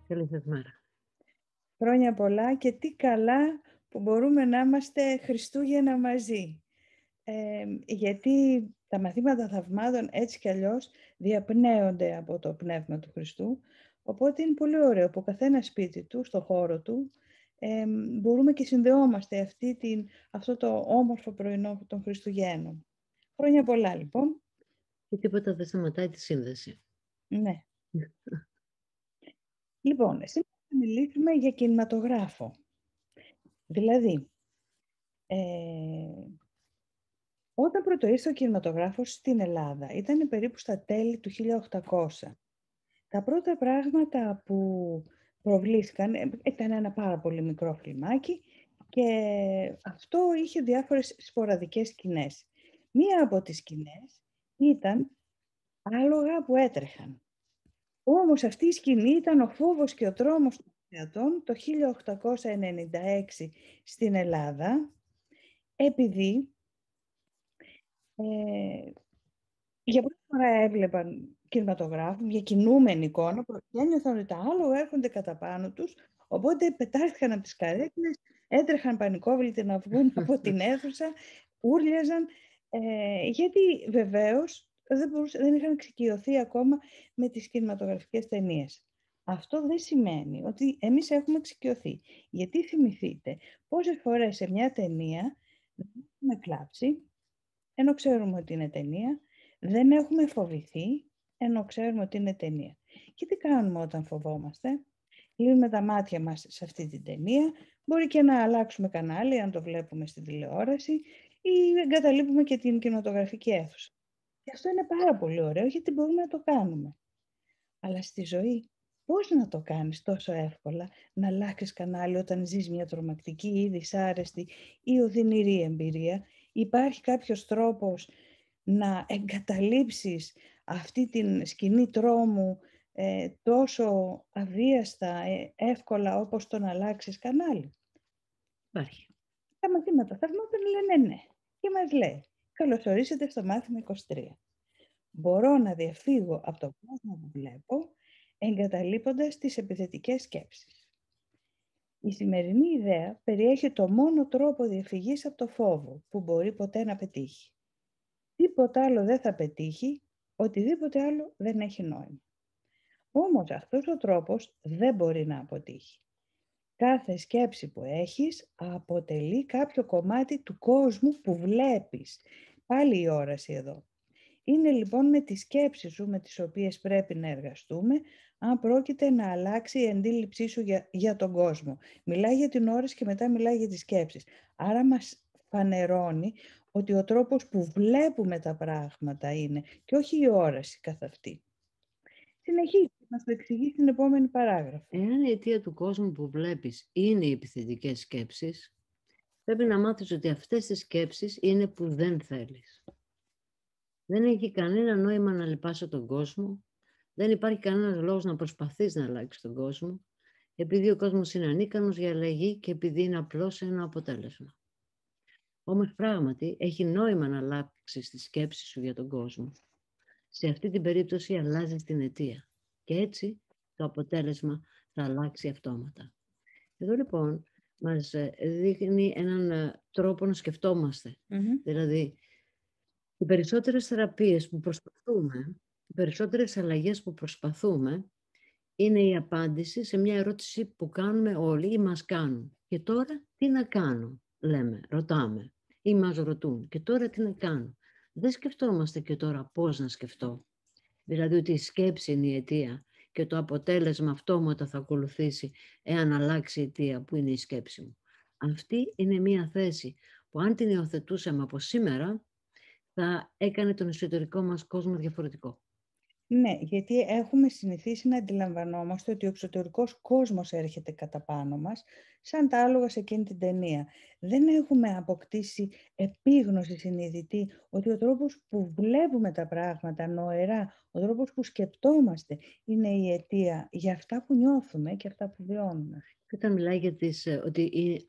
Καλή σας μέρα. Χρόνια πολλά και τι καλά που μπορούμε να είμαστε Χριστούγεννα μαζί. Γιατί τα μαθήματα θαυμάτων έτσι κι αλλιώς διαπνέονται από το Πνεύμα του Χριστού. Οπότε είναι πολύ ωραίο που καθένα σπίτι του, στο χώρο του, μπορούμε και συνδεόμαστε αυτό το όμορφο πρωινό των Χριστουγέννων. Χρόνια πολλά λοιπόν. Και τίποτα δεν σταματάει τη σύνδεση. Ναι. Λοιπόν, σήμερα θα μιλήσουμε για κινηματογράφο. Δηλαδή, όταν πρωτοήρθε ο κινηματογράφος στην Ελλάδα, ήταν περίπου στα τέλη του 1800. Τα πρώτα πράγματα που προβλήθηκαν ήταν ένα πάρα πολύ μικρό φιλμάκι και αυτό είχε διάφορες σποραδικές σκηνές. Μία από τις σκηνές ήταν άλογα που έτρεχαν. Όμως αυτή η σκηνή ήταν ο φόβος και ο τρόμος των θεατών το 1896 στην Ελλάδα, επειδή για πρώτη φορά έβλεπαν κινηματογράφο, μια κινούμενη εικόνα και ένιωθαν ότι τα άλογα έρχονται κατά πάνω τους, οπότε πετάχτηκαν από τις καρέκλες, έτρεχαν πανικόβλητοι να βγουν από την αίθουσα, ούρλιαζαν, γιατί βεβαίως δεν είχαν εξοικειωθεί ακόμα με τις κινηματογραφικές ταινίες. Αυτό δεν σημαίνει ότι εμείς έχουμε εξοικειωθεί. Γιατί θυμηθείτε πόσες φορές σε μια ταινία δεν έχουμε κλάψει, ενώ ξέρουμε ότι είναι ταινία, δεν έχουμε φοβηθεί, ενώ ξέρουμε ότι είναι ταινία. Και τι κάνουμε όταν φοβόμαστε? Λύνουμε τα μάτια μας σε αυτή την ταινία, μπορεί και να αλλάξουμε κανάλι αν το βλέπουμε στην τηλεόραση ή εγκαταλείπουμε και την κινηματογραφική αίθουσα. Και αυτό είναι πάρα πολύ ωραίο γιατί μπορούμε να το κάνουμε. Αλλά στη ζωή πώς να το κάνεις τόσο εύκολα, να αλλάξεις κανάλι όταν ζεις μια τρομακτική ή δυσάρεστη ή οδυνηρή εμπειρία? Υπάρχει κάποιος τρόπος να εγκαταλείψεις αυτή την σκηνή τρόμου τόσο αβίαστα, εύκολα όπως το να αλλάξεις κανάλι? Υπάρχει. Τα μαθήματα θαυμάτων λένε ναι. Και μας λέει, καλώς ορίσατε στο μάθημα 23. Μπορώ να διαφύγω από τον κόσμο που βλέπω, εγκαταλείποντας τις επιθετικές σκέψεις. Η σημερινή ιδέα περιέχει το μόνο τρόπο διαφυγής από το φόβο που μπορεί ποτέ να πετύχει. Τίποτα άλλο δεν θα πετύχει, οτιδήποτε άλλο δεν έχει νόημα. Όμως αυτός ο τρόπος δεν μπορεί να αποτύχει. Κάθε σκέψη που έχεις αποτελεί κάποιο κομμάτι του κόσμου που βλέπεις. Πάλι η όραση εδώ. Είναι λοιπόν με τις σκέψεις σου με τις οποίες πρέπει να εργαστούμε, αν πρόκειται να αλλάξει η αντίληψή σου για τον κόσμο. Μιλάει για την όραση και μετά μιλάει για τις σκέψεις. Άρα μας φανερώνει ότι ο τρόπος που βλέπουμε τα πράγματα είναι και όχι η όραση καθ' αυτή. Συνεχίζει, μας το εξηγεί στην επόμενη παράγραφο. Εάν η αιτία του κόσμου που βλέπεις είναι οι επιθετικές σκέψεις, πρέπει να μάθεις ότι αυτές τις σκέψεις είναι που δεν θέλεις. Δεν έχει κανένα νόημα να λυπάσαι τον κόσμο, δεν υπάρχει κανένας λόγος να προσπαθείς να αλλάξεις τον κόσμο, επειδή ο κόσμος είναι ανίκανος για αλλαγή και επειδή είναι απλώς ένα αποτέλεσμα. Όμως πράγματι έχει νόημα να αλλάξεις τη σκέψη σου για τον κόσμο. Σε αυτή την περίπτωση αλλάζεις την αιτία και έτσι το αποτέλεσμα θα αλλάξει αυτόματα. Εδώ λοιπόν μας δείχνει έναν τρόπο να σκεφτόμαστε. Δηλαδή, οι περισσότερες θεραπείες που προσπαθούμε, οι περισσότερες αλλαγές που προσπαθούμε είναι η απάντηση σε μια ερώτηση που κάνουμε όλοι ή μας κάνουν. Και τώρα τι να κάνω, λέμε, ρωτάμε ή μας ρωτούν. Και τώρα τι να κάνω. Δεν σκεφτόμαστε και τώρα πώς να σκεφτώ. Δηλαδή ότι η σκέψη είναι η αιτία και το αποτέλεσμα αυτόματα θα ακολουθήσει εάν αλλάξει η αιτία που είναι η σκέψη μου. Αυτή είναι μια θέση που αν την υιοθετούσαμε από σήμερα θα έκανε τον εσωτερικό μας κόσμο διαφορετικό. Ναι, γιατί έχουμε συνηθίσει να αντιλαμβανόμαστε ότι ο εξωτερικός κόσμος έρχεται κατά πάνω μας, σαν τα άλογα σε εκείνη την ταινία. Δεν έχουμε αποκτήσει επίγνωση συνειδητή ότι ο τρόπος που βλέπουμε τα πράγματα νοερά, ο τρόπος που σκεπτόμαστε είναι η αιτία για αυτά που νιώθουμε και αυτά που βιώνουμε. Και όταν μιλάει για ότι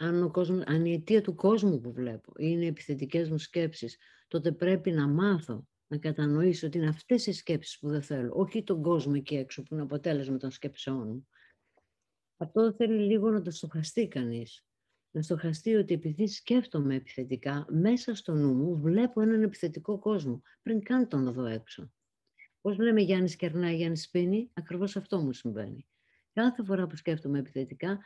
αν η αιτία του κόσμου που βλέπω είναι οι επιθετικές μου σκέψεις, τότε πρέπει να μάθω να κατανοήσω ότι είναι αυτές οι σκέψεις που δεν θέλω, όχι τον κόσμο εκεί έξω που είναι αποτέλεσμα των σκέψεών μου. Αυτό θέλει λίγο να το στοχαστεί κανείς. Να στοχαστεί ότι επειδή σκέφτομαι επιθετικά, μέσα στο νου μου βλέπω έναν επιθετικό κόσμο, πριν καν τον δω έξω. Πώς λέμε Γιάννης κερνάει, Γιάννης πίνει, ακριβώς αυτό μου συμβαίνει. Κάθε φορά που σκέφτομαι επιθετικά,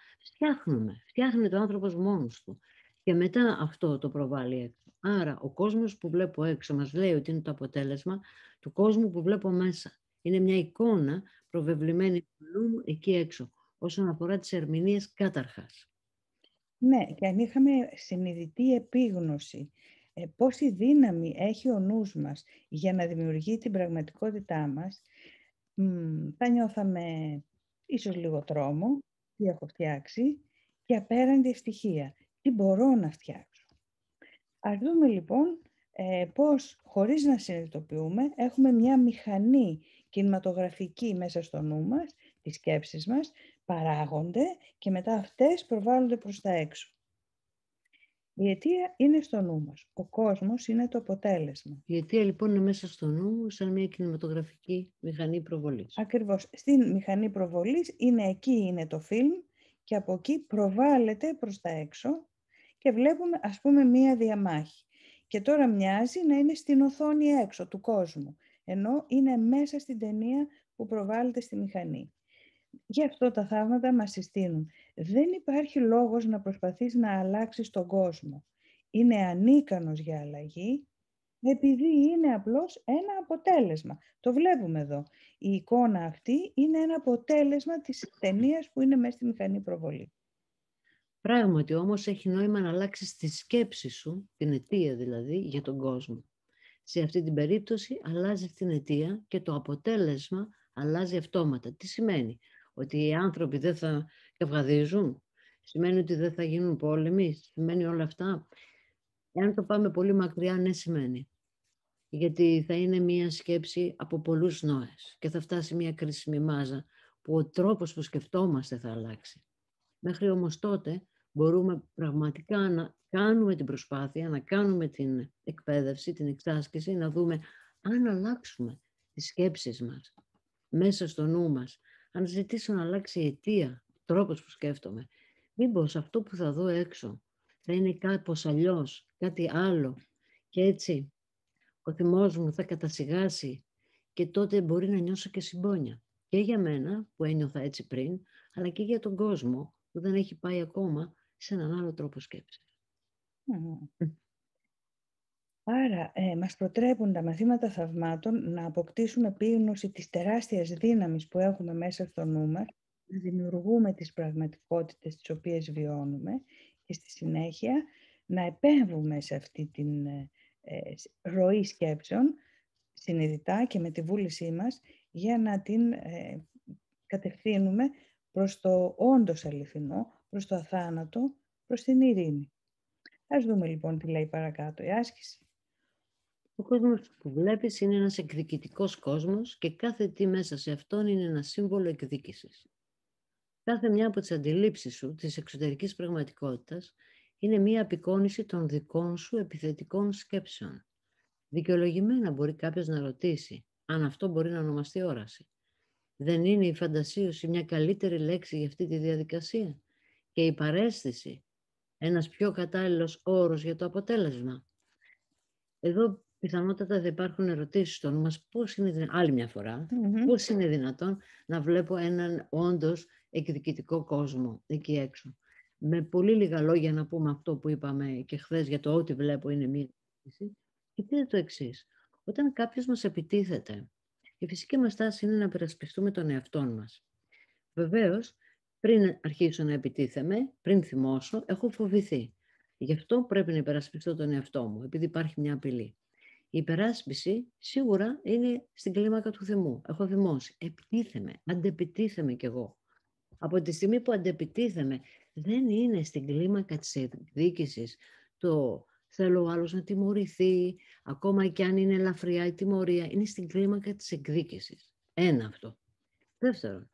φτιάχνει το άνθρωπος μόνος του. Και μετά αυτό το προβάλλει έξω. Άρα ο κόσμος που βλέπω έξω μας λέει ότι είναι το αποτέλεσμα του κόσμου που βλέπω μέσα. Είναι μια εικόνα προβεβλημένη του νου μου εκεί έξω, όσον αφορά τις ερμηνείες κάταρχας. Ναι, και αν είχαμε συνειδητή επίγνωση πόση δύναμη έχει ο νους μας για να δημιουργεί την πραγματικότητά μας, θα νιώθαμε ίσως λίγο τρόμο, τι έχω φτιάξει, και απέραντη ευτυχία, τι μπορώ να φτιάξω. Ας δούμε λοιπόν πώς, χωρίς να συνειδητοποιούμε, έχουμε μια μηχανή κινηματογραφική μέσα στο νου μας, τις σκέψεις μας, παράγονται και μετά αυτές προβάλλονται προς τα έξω. Η αιτία είναι στο νου μας. Ο κόσμος είναι το αποτέλεσμα. Η αιτία λοιπόν είναι μέσα στο νου μου, σαν μια κινηματογραφική μηχανή προβολής. Ακριβώς. Στην μηχανή προβολής είναι το φιλμ και από εκεί προβάλλεται προς τα έξω και βλέπουμε ας πούμε μία διαμάχη. Και τώρα μοιάζει να είναι στην οθόνη έξω του κόσμου, ενώ είναι μέσα στην ταινία που προβάλλεται στη μηχανή. Γι' αυτό τα θαύματα μας συστήνουν. Δεν υπάρχει λόγος να προσπαθείς να αλλάξεις τον κόσμο. Είναι ανίκανος για αλλαγή, επειδή είναι απλώς ένα αποτέλεσμα. Το βλέπουμε εδώ. Η εικόνα αυτή είναι ένα αποτέλεσμα της ταινίας που είναι μέσα στη μηχανή προβολή. Πράγματι όμως έχει νόημα να αλλάξεις τη σκέψη σου, την αιτία δηλαδή, για τον κόσμο. Σε αυτή την περίπτωση αλλάζει την αιτία και το αποτέλεσμα αλλάζει αυτόματα. Τι σημαίνει? Ότι οι άνθρωποι δεν θα καυγαδίζουν? Σημαίνει ότι δεν θα γίνουν πόλεμοι? Σημαίνει όλα αυτά? Εάν το πάμε πολύ μακριά, ναι σημαίνει. Γιατί θα είναι μία σκέψη από πολλούς νόες και θα φτάσει μία κρίσιμη μάζα που ο τρόπος που σκεφτόμαστε θα αλλάξει. Μέχρι όμως τότε μπορούμε πραγματικά να κάνουμε την προσπάθεια, να κάνουμε την εκπαίδευση, την εξάσκηση, να δούμε αν αλλάξουμε τις σκέψεις μας μέσα στο νου μας, αν ζητήσω να αλλάξει η αιτία, ο τρόπος που σκέφτομαι, μήπως αυτό που θα δω έξω θα είναι κάπως αλλιώς, κάτι άλλο και έτσι ο θυμός μου θα κατασιγάσει και τότε μπορεί να νιώσω και συμπόνια. Και για μένα που ένιωθα έτσι πριν, αλλά και για τον κόσμο που δεν έχει πάει ακόμα σε έναν άλλο τρόπο σκέψης. Άρα, μας προτρέπουν τα μαθήματα θαυμάτων να αποκτήσουμε επίγνωση της τεράστιας δύναμης που έχουμε μέσα στο νου μας, να δημιουργούμε τις πραγματικότητες τις οποίες βιώνουμε και στη συνέχεια να επέμβουμε σε αυτή την ροή σκέψεων συνειδητά και με τη βούλησή μας για να την κατευθύνουμε προς το όντως αληθινό, προς το αθάνατο, προς την ειρήνη. Ας δούμε λοιπόν τι λέει παρακάτω η άσκηση. Ο κόσμος που βλέπεις είναι ένας εκδικητικός κόσμος και κάθε τι μέσα σε αυτόν είναι ένα σύμβολο εκδίκησης. Κάθε μια από τις αντιλήψεις σου της εξωτερικής πραγματικότητας είναι μία απεικόνηση των δικών σου επιθετικών σκέψεων. Δικαιολογημένα μπορεί κάποιος να ρωτήσει αν αυτό μπορεί να ονομαστεί όραση. Δεν είναι η φαντασίωση μια καλύτερη λέξη για αυτή τη διαδικασία και η παραίσθηση ένας πιο κατάλληλος όρος για το αποτέλεσμα? Εδώ πιθανότατα θα υπάρχουν ερωτήσεις στο νου μας, άλλη μια φορά, πώς είναι δυνατόν να βλέπω έναν όντως εκδικητικό κόσμο εκεί έξω. Με πολύ λίγα λόγια να πούμε αυτό που είπαμε και χθες για το ότι βλέπω είναι μία εκδίκηση. Και πείτε το εξής: όταν κάποιος μας επιτίθεται, η φυσική μας τάση είναι να περασπιστούμε τον εαυτό μας. Βεβαίως, πριν αρχίσω να επιτίθεμαι, πριν θυμώσω, έχω φοβηθεί. Γι' αυτό πρέπει να υπερασπιστώ τον εαυτό μου, επειδή υπάρχει μια απειλή. Η υπεράσπιση σίγουρα είναι στην κλίμακα του θυμού. Έχω θυμώσει. Επιτίθεμαι, αντεπιτίθεμαι κι εγώ. Από τη στιγμή που αντεπιτίθεμαι, δεν είναι στην κλίμακα της εκδίκησης το θέλω ο άλλος να τιμωρηθεί, ακόμα και αν είναι ελαφριά η τιμωρία, είναι στην κλίμακα της εκδίκησης. Ένα αυτό. Δεύτερον,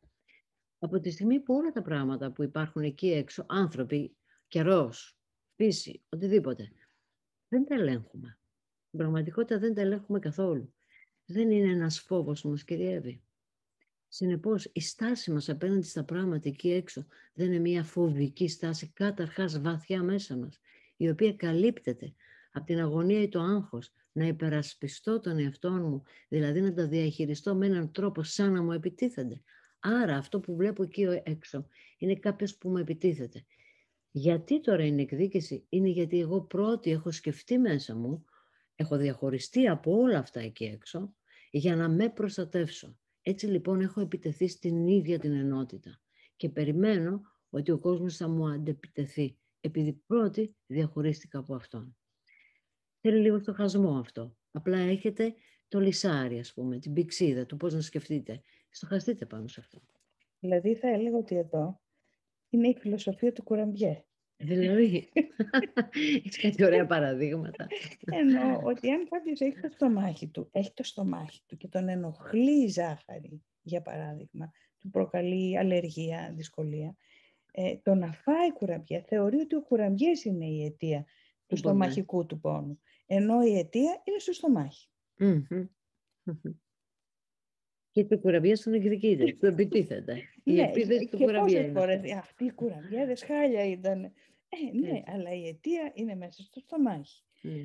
από τη στιγμή που όλα τα πράγματα που υπάρχουν εκεί έξω, άνθρωποι, καιρός, φύση, οτιδήποτε, δεν τα ελέγχουμε. Στην πραγματικότητα δεν τα ελέγχουμε καθόλου. Δεν είναι ένας φόβος που μας κυριεύει. Συνεπώς, η στάση μας απέναντι στα πράγματα εκεί έξω δεν είναι μια φοβική στάση, καταρχάς βαθιά μέσα μας, η οποία καλύπτεται από την αγωνία ή το άγχος να υπερασπιστώ τον εαυτό μου, δηλαδή να τα διαχειριστώ με έναν τρόπο σαν να μου επιτίθενται. Άρα αυτό που βλέπω εκεί έξω είναι κάποιος που μου επιτίθεται. Γιατί τώρα είναι εκδίκηση? Είναι γιατί εγώ πρώτη έχω σκεφτεί μέσα μου, έχω διαχωριστεί από όλα αυτά εκεί έξω για να με προστατεύσω. Έτσι λοιπόν έχω επιτεθεί στην ίδια την ενότητα και περιμένω ότι ο κόσμος θα μου αντεπιτεθεί επειδή πρώτη διαχωρίστηκα από αυτόν. Θέλει λίγο στοχασμό αυτό. Απλά έχετε το λυσάρι, ας πούμε, την πηξίδα του πώς να σκεφτείτε. Στοχαστείτε πάνω σε αυτό. Δηλαδή θα έλεγα ότι εδώ είναι η φιλοσοφία του Κουραμπιέ. Δηλαδή, έχεις κάτι ωραία παραδείγματα. Εννοώ ότι αν κάποιος έχει το στομάχι του και τον ενοχλεί η ζάχαρη, για παράδειγμα, του προκαλεί αλλεργία, δυσκολία, το να φάει κουραμπιέ θεωρεί ότι ο κουραμπιές είναι η αιτία του στομαχικού του πόνου, ενώ η αιτία είναι στο στομάχι. Και το κουραμπιές τον εκδικείται, το επιτίθεται. Η επίθεση του κουραμπιέ. Και πόσες φορές αυτοί οι κουραμπιέδες χάλια ήταν. Ναι, αλλά η αιτία είναι μέσα στο στομάχι.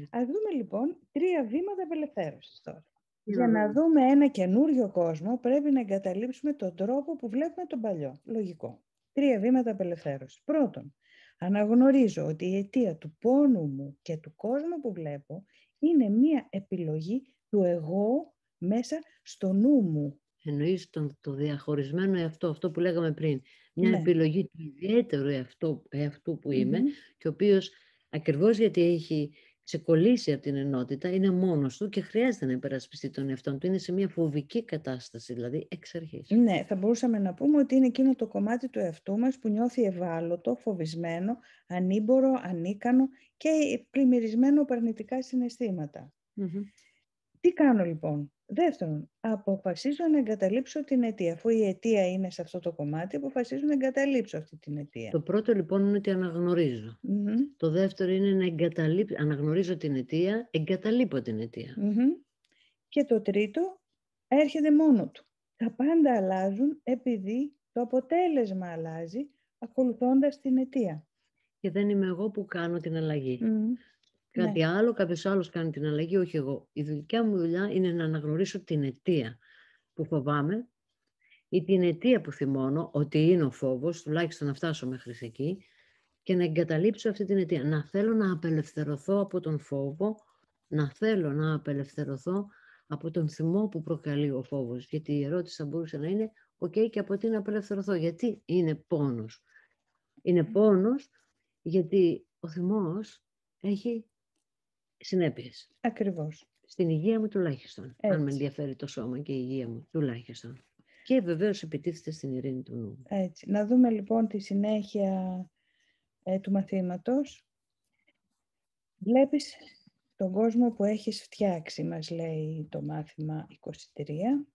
Ας δούμε λοιπόν 3 βήματα απελευθέρωσης τώρα. Για να δούμε ένα καινούριο κόσμο πρέπει να εγκαταλείψουμε τον τρόπο που βλέπουμε τον παλιό. Λογικό. 3 βήματα απελευθέρωσης. Πρώτον, αναγνωρίζω ότι η αιτία του πόνου μου και του κόσμου που βλέπω είναι μία επιλογή του εγώ μέσα στο νου μου. Εννοείς το διαχωρισμένο εαυτό, αυτό που λέγαμε πριν. Μια επιλογή του ιδιαίτερου εαυτού που είμαι και ο οποίος ακριβώς γιατί έχει ξεκολλήσει από την ενότητα είναι μόνος του και χρειάζεται να υπερασπιστεί τον εαυτό του. Είναι σε μια φοβική κατάσταση, δηλαδή εξ αρχής. Ναι, θα μπορούσαμε να πούμε ότι είναι εκείνο το κομμάτι του εαυτού μας που νιώθει ευάλωτο, φοβισμένο, ανήμπορο, ανίκανο και πλημμυρισμένο από αρνητικά συναισθήματα. Τι κάνω λοιπόν? Δεύτερον, αποφασίζω να εγκαταλείψω την αιτία. Αφού η αιτία είναι σε αυτό το κομμάτι, αποφασίζω να εγκαταλείψω αυτή την αιτία. Το πρώτο λοιπόν είναι ότι αναγνωρίζω. Το δεύτερο είναι να αναγνωρίζω την αιτία, εγκαταλείπω την αιτία. Και το τρίτο έρχεται μόνο του. Τα πάντα αλλάζουν επειδή το αποτέλεσμα αλλάζει ακολουθώντας την αιτία. Και δεν είμαι εγώ που κάνω την αλλαγή. Κάτι άλλο, κάποιος άλλος κάνει την αλλαγή, όχι εγώ. Η δικιά μου δουλειά είναι να αναγνωρίσω την αιτία που φοβάμαι ή την αιτία που θυμώνω, ότι είναι ο φόβος, τουλάχιστον να φτάσω μέχρι εκεί, και να εγκαταλείψω αυτή την αιτία. Να θέλω να απελευθερωθώ από τον φόβο, να θέλω να απελευθερωθώ από τον θυμό που προκαλεί ο φόβος. Γιατί η ερώτηση θα μπορούσε να είναι, και από τι να απελευθερωθώ? Γιατί είναι πόνος? Είναι πόνος γιατί ο θυμός έχει συνέπειες. Ακριβώς. Στην υγεία μου τουλάχιστον. Έτσι. Αν με ενδιαφέρει το σώμα και η υγεία μου τουλάχιστον. Και βεβαίως επιτίθεται στην ειρήνη του νου. Έτσι. Να δούμε λοιπόν τη συνέχεια του μαθήματος. Βλέπεις τον κόσμο που έχεις φτιάξει, μας λέει το μάθημα 23.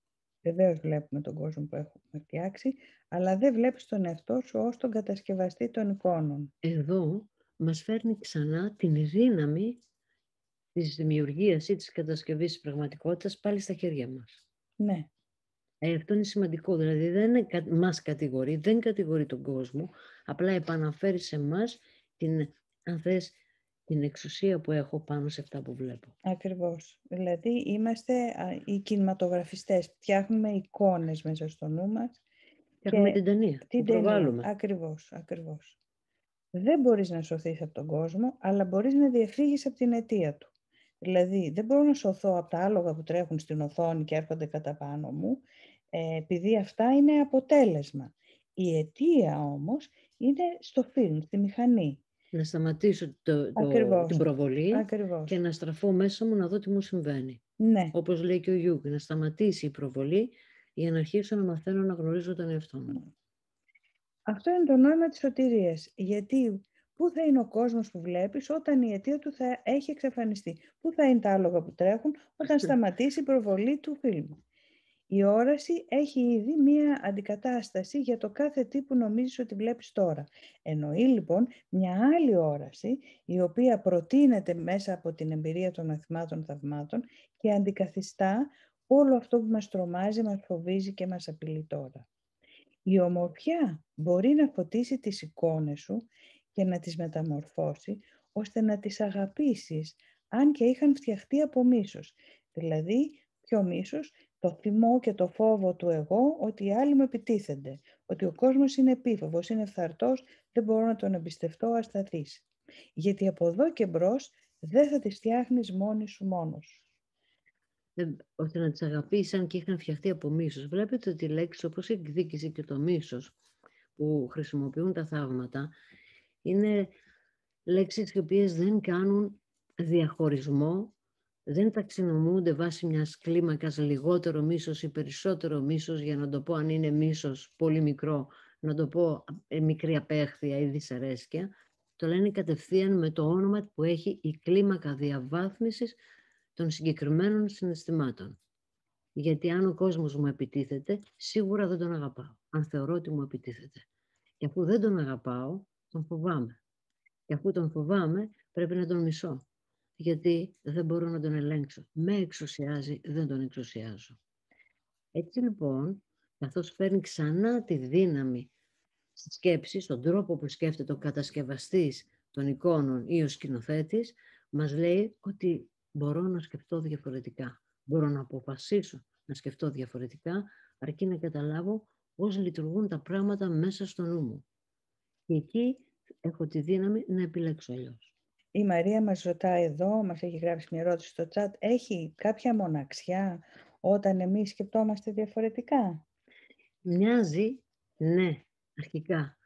Βεβαίως βλέπουμε τον κόσμο που έχουμε φτιάξει, αλλά δεν βλέπεις τον εαυτό σου ως τον κατασκευαστή των εικόνων. Εδώ μας φέρνει ξανά την δύναμη της δημιουργίας ή της κατασκευής της πραγματικότητας πάλι στα χέρια μας. Ναι. Αυτό είναι σημαντικό, δηλαδή δεν μας κατηγορεί, δεν κατηγορεί τον κόσμο, απλά επαναφέρει σε εμάς αν θες, την εξουσία που έχω πάνω σε αυτά που βλέπω. Ακριβώς. Δηλαδή είμαστε οι κινηματογραφιστές, φτιάχνουμε εικόνες μέσα στο νου μας. Φτιάχνουμε την ταινία, την προβάλλουμε. Ακριβώς. Δεν μπορείς να σωθείς από τον κόσμο, αλλά μπορείς να διαφύγεις από την αιτία του. Δηλαδή, δεν μπορώ να σωθώ από τα άλογα που τρέχουν στην οθόνη και έρχονται κατά πάνω μου, επειδή αυτά είναι αποτέλεσμα. Η αιτία όμως είναι στο φιλμ, στη μηχανή. Να σταματήσω την προβολή και να στραφώ μέσα μου να δω τι μου συμβαίνει. Ναι. Όπως λέει και ο Γιούγκ, να σταματήσει η προβολή για να αρχίσω να μαθαίνω να γνωρίζω τον εαυτό μου. Αυτό είναι το νόημα της σωτηρίας. Γιατί πού θα είναι ο κόσμος που βλέπεις όταν η αιτία του θα έχει εξαφανιστεί? Πού θα είναι τα άλογα που τρέχουν όταν σταματήσει η προβολή του φιλμου? Η όραση έχει ήδη μία αντικατάσταση για το κάθε τι που νομίζεις ότι βλέπεις τώρα. Εννοεί λοιπόν μια άλλη όραση, η οποία προτείνεται μέσα από την εμπειρία των μαθημάτων θαυμάτων και αντικαθιστά όλο αυτό που μας τρομάζει, μας φοβίζει και μας απειλεί τώρα. Η ομορφιά μπορεί να φωτίσει τις εικόνες σου και να τις μεταμορφώσει, ώστε να τις αγαπήσεις, αν και είχαν φτιαχτεί από μίσος. Δηλαδή, ποιο μίσος? Το θυμό και το φόβο του εγώ, ότι οι άλλοι μου επιτίθενται, ότι ο κόσμος είναι επίφοβος, είναι φθαρτός, δεν μπορώ να τον εμπιστευτώ, ασταθής. Γιατί από εδώ και μπρος δεν θα τις φτιάχνεις μόνη σου μόνος. Ώστε να τις αγαπήσαν και είχαν φτιαχτεί από μίσος. Βλέπετε ότι οι λέξεις όπως η εκδίκηση και το μίσος που χρησιμοποιούν τα θαύματα είναι λέξεις οι οποίες δεν κάνουν διαχωρισμό, δεν ταξινομούνται βάσει μιας κλίμακας λιγότερο μίσος ή περισσότερο μίσος, για να το πω αν είναι μίσος πολύ μικρό, να το πω μικρή απέχθεια ή δυσαρέσκεια. Το λένε κατευθείαν με το όνομα που έχει η κλίμακα διαβάθμισης των συγκεκριμένων συναισθημάτων. Γιατί αν ο κόσμος μου επιτίθεται, σίγουρα δεν τον αγαπάω, αν θεωρώ ότι μου επιτίθεται. Και αφού δεν τον αγαπάω, τον φοβάμαι. Και αφού τον φοβάμαι, πρέπει να τον μισώ. Γιατί δεν μπορώ να τον ελέγξω. Με εξουσιάζει, δεν τον εξουσιάζω. Έτσι λοιπόν, καθώς φέρνει ξανά τη δύναμη στη σκέψη, στον τρόπο που σκέφτεται ο κατασκευαστής των εικόνων ή ο σκηνοθέτης, μας λέει ότι μπορώ να σκεφτώ διαφορετικά. Μπορώ να αποφασίσω να σκεφτώ διαφορετικά, αρκεί να καταλάβω πώς λειτουργούν τα πράγματα μέσα στο νου μου. Και εκεί έχω τη δύναμη να επιλέξω αλλιώς. Η Μαρία μας ρωτάει εδώ, μας έχει γράψει μια ερώτηση στο chat, έχει κάποια μοναξιά όταν εμείς σκεπτόμαστε διαφορετικά? Μοιάζει, ναι, αρχικά,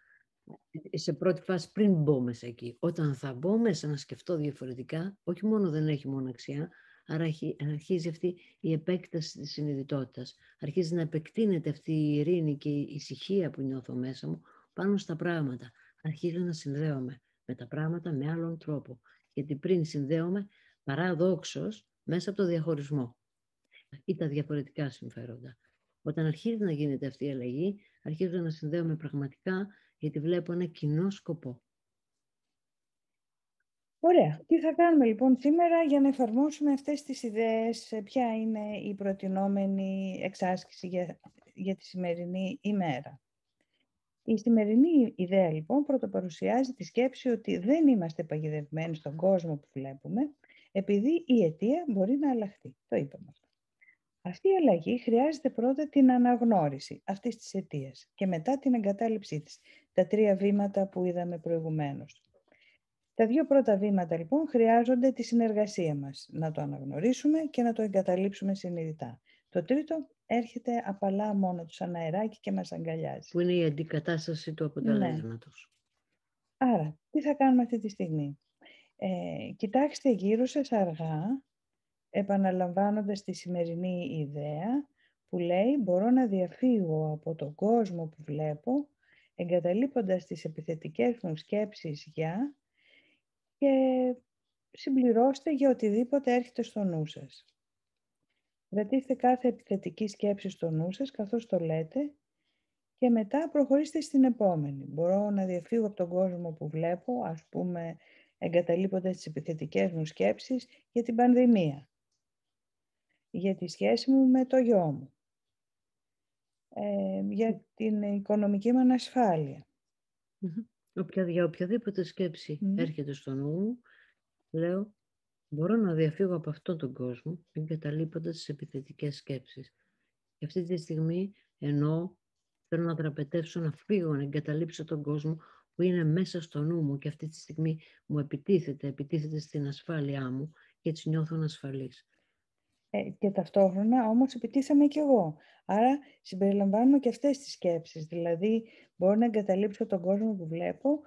σε πρώτη φάση πριν μπω μέσα εκεί. Όταν θα μπω μέσα να σκεφτώ διαφορετικά, όχι μόνο δεν έχει μοναξιά, άρα αρχίζει αυτή η επέκταση της συνειδητότητας. Αρχίζει να επεκτείνεται αυτή η ειρήνη και η ησυχία που νιώθω μέσα μου πάνω στα πράγματα. Αρχίζω να συνδέομαι με τα πράγματα με άλλον τρόπο. Γιατί πριν συνδέομαι παραδόξως μέσα από το διαχωρισμό ή τα διαφορετικά συμφέροντα. Όταν αρχίζει να γίνεται αυτή η αλλαγή, αρχίζω να συνδέομαι πραγματικά, γιατί βλέπω ένα κοινό σκοπό. Ωραία. Τι θα κάνουμε λοιπόν σήμερα για να εφαρμόσουμε αυτές τις ιδέες? Ποια είναι η προτινόμενη εξάσκηση για τη σημερινή ημέρα? Η σημερινή ιδέα λοιπόν πρωτοπαρουσιάζει τη σκέψη ότι δεν είμαστε παγιδευμένοι στον κόσμο που βλέπουμε, επειδή η αιτία μπορεί να αλλάχθει. Το είπαμε αυτό. Αυτή η αλλαγή χρειάζεται πρώτα την αναγνώριση αυτής της αιτίας και μετά την εγκατάλειψή της. Τα 3 βήματα που είδαμε προηγουμένως. Τα 2 πρώτα βήματα λοιπόν χρειάζονται τη συνεργασία μας. Να το αναγνωρίσουμε και να το εγκαταλείψουμε συνειδητά. Το τρίτο έρχεται απαλά μόνο του σαν αεράκι και μας αγκαλιάζει. Που είναι η αντικατάσταση του αποτελέσματος. Ναι. Άρα, τι θα κάνουμε αυτή τη στιγμή? Κοιτάξτε γύρω σας αργά, επαναλαμβάνοντας τη σημερινή ιδέα που λέει μπορώ να διαφύγω από τον κόσμο που βλέπω, εγκαταλείποντας τις επιθετικές μου σκέψεις για, και συμπληρώστε για οτιδήποτε έρχεται στο νου σας. Κρατήστε κάθε επιθετική σκέψη στο νου σας καθώς το λέτε και μετά προχωρήστε στην επόμενη. Μπορώ να διαφύγω από τον κόσμο που βλέπω, ας πούμε εγκαταλείποντας τις επιθετικές μου σκέψεις για την πανδημία, για τη σχέση μου με το γιο μου, για την οικονομική μου ανασφάλεια. Για οποιαδήποτε σκέψη έρχεται στο νου μου, λέω μπορώ να διαφύγω από αυτόν τον κόσμο εγκαταλείποντας τις επιθετικές σκέψεις. Και αυτή τη στιγμή ενώ θέλω να δραπετεύσω, να φύγω, να εγκαταλείψω τον κόσμο που είναι μέσα στο νου μου και αυτή τη στιγμή μου επιτίθεται στην ασφάλειά μου και έτσι νιώθω ανασφαλής. Και ταυτόχρονα όμως επιτίθεμαι κι εγώ. Άρα συμπεριλαμβάνουμε και αυτές τις σκέψεις. Δηλαδή μπορώ να εγκαταλείψω τον κόσμο που βλέπω,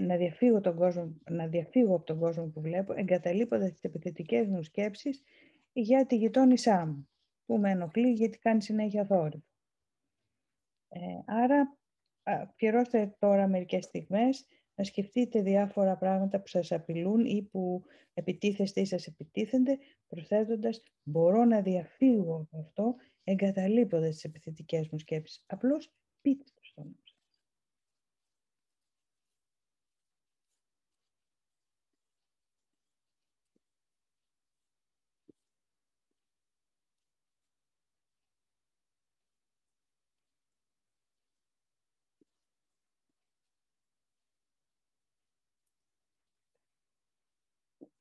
να διαφύγω από τον κόσμο που βλέπω, εγκαταλείποντας τις επιθετικές μου σκέψεις για τη γειτόνισά μου, που με ενοχλεί γιατί κάνει συνέχεια θόρυβο. Άρα αφιερώστε τώρα μερικές στιγμές να σκεφτείτε διάφορα πράγματα που σας απειλούν ή που επιτίθεστε ή σας επιτίθενται, προσθέτοντας μπορώ να διαφύγω από αυτό εγκαταλείποντας τις επιθετικές μου σκέψεις. Απλώς πείτε το στο νου σας.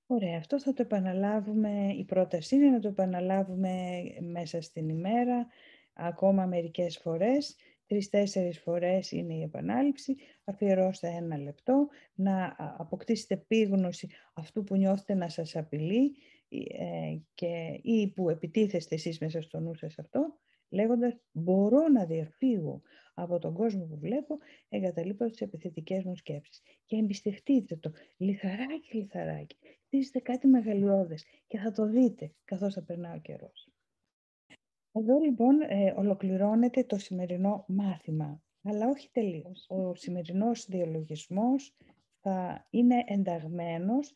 Ωραία, αυτό θα το επαναλάβουμε, η πρόταση είναι να το επαναλάβουμε μέσα στην ημέρα, ακόμα μερικές φορές, 3-4 φορές είναι η επανάληψη, αφιερώστε 1 λεπτό, να αποκτήσετε επίγνωση αυτού που νιώθετε να σας απειλεί ή που επιτίθεστε εσείς μέσα στο νου σας αυτό, λέγοντας μπορώ να διαφύγω από τον κόσμο που βλέπω εγκαταλείποντας τις επιθετικές μου σκέψεις. Και εμπιστευτείτε το, λιθαράκι, λιθαράκι. Χτίζετε κάτι μεγαλειώδες και θα το δείτε καθώς θα περνάει ο καιρός. Εδώ λοιπόν ολοκληρώνεται το σημερινό μάθημα, αλλά όχι τελείως. Ο σημερινός διαλογισμός θα είναι ενταγμένος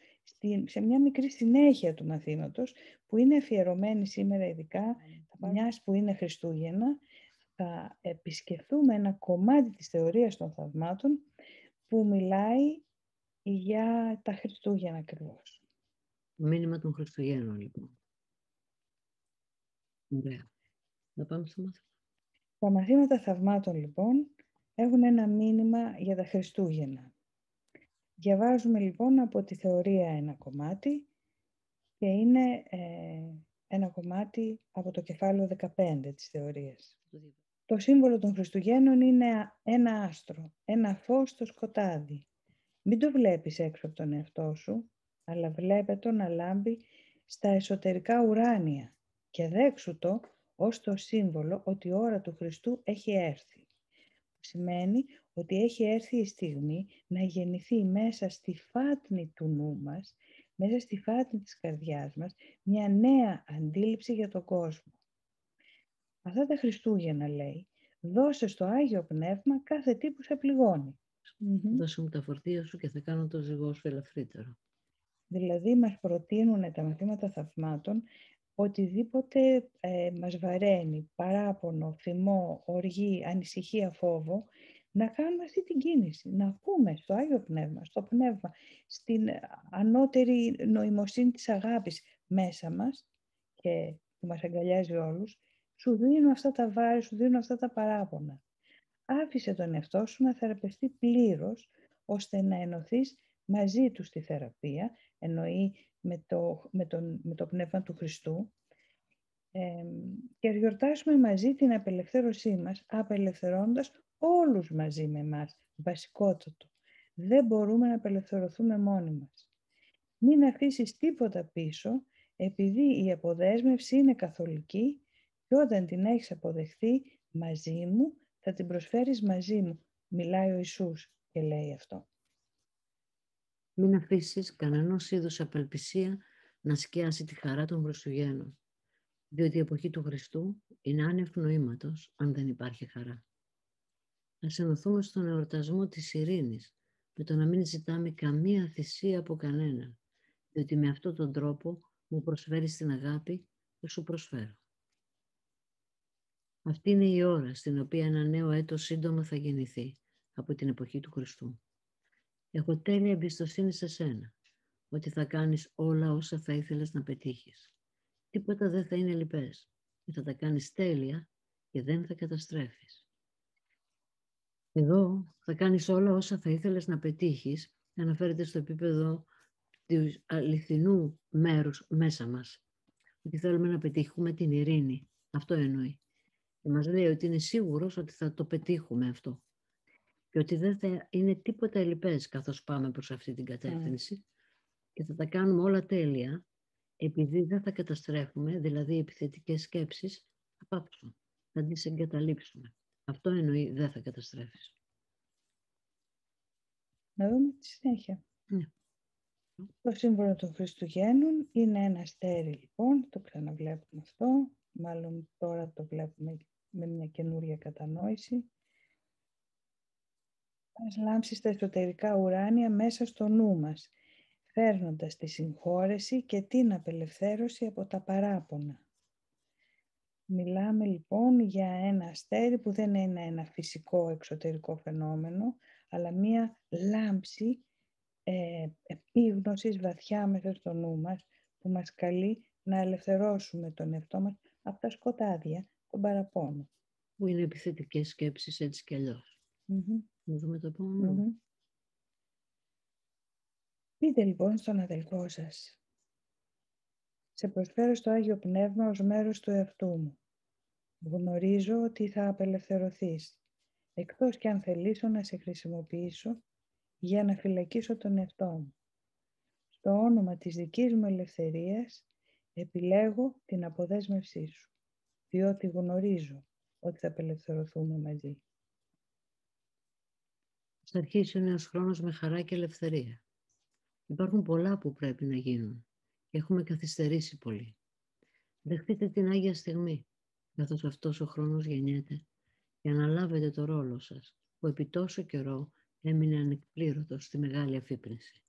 σε μια μικρή συνέχεια του μαθήματος που είναι αφιερωμένη σήμερα ειδικά, μιας που είναι Χριστούγεννα, θα επισκεφθούμε ένα κομμάτι της θεωρίας των θαυμάτων που μιλάει για τα Χριστούγεννα ακριβώς. Το μήνυμα των Χριστουγέννων, λοιπόν. Ωραία. Να πάμε στο μάθημα. Τα μαθήματα θαυμάτων, λοιπόν, έχουν ένα μήνυμα για τα Χριστούγεννα. Διαβάζουμε, λοιπόν, από τη θεωρία ένα κομμάτι και είναι ένα κομμάτι από το κεφάλαιο 15 της θεωρίας. Το σύμβολο των Χριστουγέννων είναι ένα άστρο, ένα φως στο σκοτάδι. Μην το βλέπεις έξω από τον εαυτό σου, αλλά βλέπε το να λάμπει στα εσωτερικά ουράνια και δέξου το ως το σύμβολο ότι η ώρα του Χριστού έχει έρθει. Σημαίνει ότι έχει έρθει η στιγμή να γεννηθεί μέσα στη φάτνη του νου μας, μέσα στη φάτνη της καρδιάς μας, μια νέα αντίληψη για τον κόσμο. Αυτά τα Χριστούγεννα, λέει, δώσε στο Άγιο Πνεύμα κάθε τι που σε πληγώνει. Δώσε μου τα φορτία σου και θα κάνω το ζυγό σου ελαφρύτερο. Δηλαδή μας προτείνουν τα μαθήματα θαυμάτων οτιδήποτε μας βαραίνει, παράπονο, θυμό, οργή, ανησυχία, φόβο, να κάνουμε αυτή την κίνηση, να πούμε στο Άγιο Πνεύμα, στο Πνεύμα, στην ανώτερη νοημοσύνη της αγάπης μέσα μας και που μας αγκαλιάζει όλους, σου δίνω αυτά τα βάρη, σου δίνω αυτά τα παράπονα. Άφησε τον εαυτό σου να θεραπευτεί πλήρως, ώστε να ενωθείς μαζί του στη θεραπεία, εννοεί με το πνεύμα του Χριστού, και γιορτάσουμε μαζί την απελευθέρωσή μας, απελευθερώνοντας όλους μαζί με εμάς. Βασικότατο. Δεν μπορούμε να απελευθερωθούμε μόνοι μας. Μην αφήσεις τίποτα πίσω, επειδή η αποδέσμευση είναι καθολική και όταν την έχεις αποδεχθεί μαζί μου, θα την προσφέρεις μαζί μου. Μιλάει ο Ιησούς και λέει αυτό. Μην αφήσεις κανένας είδους απελπισία να σκιάσει τη χαρά των Χριστουγέννων, διότι η εποχή του Χριστού είναι άνευ νοήματος αν δεν υπάρχει χαρά. Ας ενωθούμε στον εορτασμό της ειρήνης, με το να μην ζητάμε καμία θυσία από κανέναν, διότι με αυτόν τον τρόπο μου προσφέρεις την αγάπη που σου προσφέρω. Αυτή είναι η ώρα στην οποία ένα νέο έτος σύντομα θα γεννηθεί από την εποχή του Χριστού. Έχω τέλεια εμπιστοσύνη σε σένα, ότι θα κάνεις όλα όσα θα ήθελες να πετύχεις. Τίποτα δεν θα είναι λυπές και θα τα κάνεις τέλεια και δεν θα καταστρέφεις. Εδώ θα κάνεις όλα όσα θα ήθελες να πετύχεις, αναφέρεται στο επίπεδο του αληθινού μέρους μέσα μας. Ότι θέλουμε να πετύχουμε την ειρήνη. Αυτό εννοεί. Και μας λέει ότι είναι σίγουρος ότι θα το πετύχουμε αυτό. Και ότι δεν θα είναι τίποτα ελλειπές καθώς πάμε προς αυτή την κατεύθυνση και θα τα κάνουμε όλα τέλεια, επειδή δεν θα καταστρέφουμε, δηλαδή οι επιθετικές σκέψεις θα πάψουν, θα τις εγκαταλείψουμε. Αυτό εννοεί δεν θα καταστρέφεις. Να δούμε τη συνέχεια. Ναι. Το σύμβολο των Χριστουγέννων είναι ένα αστέρι, λοιπόν, το ξαναβλέπουμε αυτό, μάλλον τώρα το βλέπουμε με μια καινούρια κατανόηση. Ας λάμψει στα εσωτερικά ουράνια μέσα στο νου μας, φέρνοντας τη συγχώρεση και την απελευθέρωση από τα παράπονα. Μιλάμε λοιπόν για ένα αστέρι που δεν είναι ένα φυσικό εξωτερικό φαινόμενο, αλλά μία λάμψη επίγνωσης βαθιά μέσα στο νου μας, που μας καλεί να ελευθερώσουμε τον εαυτό μας από τα σκοτάδια, τον παραπόνο. Που είναι επιθετικές σκέψεις έτσι κι αλλιώς. Να δούμε το επόμενο. Πείτε λοιπόν στον αδελφό σας, Σε προσφέρω στο Άγιο Πνεύμα ως μέρος του εαυτού μου. Γνωρίζω ότι θα απελευθερωθείς, εκτός κι αν θελήσω να σε χρησιμοποιήσω για να φυλακίσω τον εαυτό μου. Στο όνομα της δικής μου ελευθερίας επιλέγω την αποδέσμευσή σου, διότι γνωρίζω ότι θα απελευθερωθούμε μαζί. Θα αρχίσει ο νέος χρόνος με χαρά και ελευθερία. Υπάρχουν πολλά που πρέπει να γίνουν και έχουμε καθυστερήσει πολύ. Δεχτείτε την Άγια Στιγμή, καθώς αυτός ο χρόνος γεννιέται, και αναλάβετε το ρόλο σας, που επί τόσο καιρό έμεινε ανεκπλήρωτος στη μεγάλη αφύπνιση.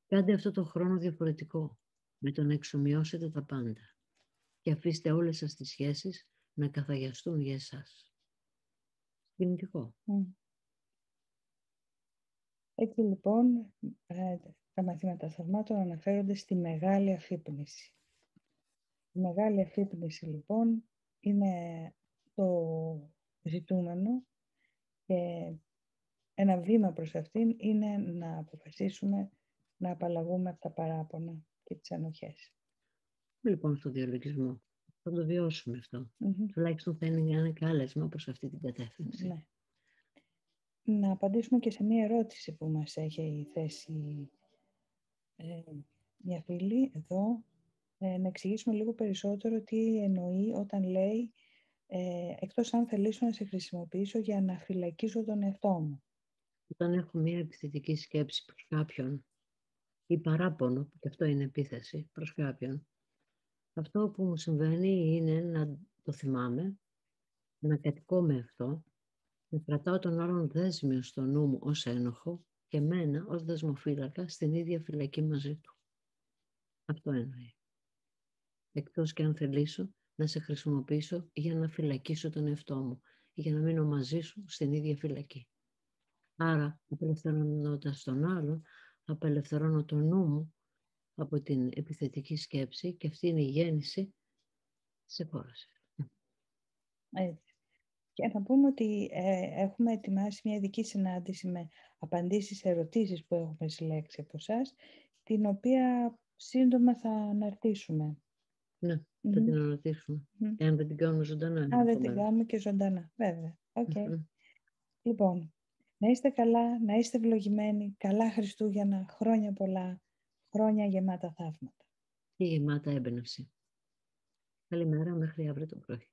Κάντε αυτό το χρόνο διαφορετικό, με το να εξομοιώσετε τα πάντα και αφήστε όλες σας τις σχέσεις να καθαγιαστούν για εσάς. Κινητικό. Έτσι λοιπόν, τα μαθήματα θαυμάτων αναφέρονται στη μεγάλη αφύπνιση. Η μεγάλη αφύπνιση λοιπόν είναι το ζητούμενο και ένα βήμα προς αυτήν είναι να αποφασίσουμε να απαλλαγούμε από τα παράπονα και τις ανοχές. Λοιπόν, στο διαλογισμό θα το βιώσουμε αυτό. Τουλάχιστον θα είναι ένα κάλεσμα προς αυτή την κατεύθυνση. Ναι. Να απαντήσουμε και σε μία ερώτηση που μας έχει θέσει μια φίλη εδώ. Να εξηγήσουμε λίγο περισσότερο τι εννοεί όταν λέει εκτός αν θελήσω να σε χρησιμοποιήσω για να φυλακίσω τον εαυτό μου. Όταν έχω μια επιθετική σκέψη προς κάποιον ή παράπονο, που και αυτό είναι επίθεση προς κάποιον, αυτό που μου συμβαίνει είναι να το θυμάμαι, να κατοικώ με αυτό, να κρατάω τον άλλον δέσμιο στο νου μου ως ένοχο και εμένα ως δεσμοφύλακα στην ίδια φυλακή μαζί του. Αυτό εννοεί. Εκτός και αν θελήσω να σε χρησιμοποιήσω για να φυλακίσω τον εαυτό μου ή για να μείνω μαζί σου στην ίδια φυλακή. Άρα, απελευθερώνοντας τον άλλον, απελευθερώνω το νου μου από την επιθετική σκέψη και αυτή είναι η γέννηση της εκχώρασης. Έτσι. Και να πούμε ότι έχουμε ετοιμάσει μια ειδική συνάντηση με απαντήσεις σε ερωτήσεις που έχουμε συλλέξει από εσάς, την οποία σύντομα θα αναρτήσουμε. Ναι, θα την αναρτήσουμε. Εάν δεν την κάνουμε ζωντανά. Αν δεν την κάνουμε και ζωντανά, βέβαια. Okay. Λοιπόν, να είστε καλά, να είστε ευλογημένοι, καλά Χριστούγεννα, χρόνια πολλά, χρόνια γεμάτα θαύματα. Και γεμάτα έμπνευση. Καλημέρα μέχρι αύριο το πρωί.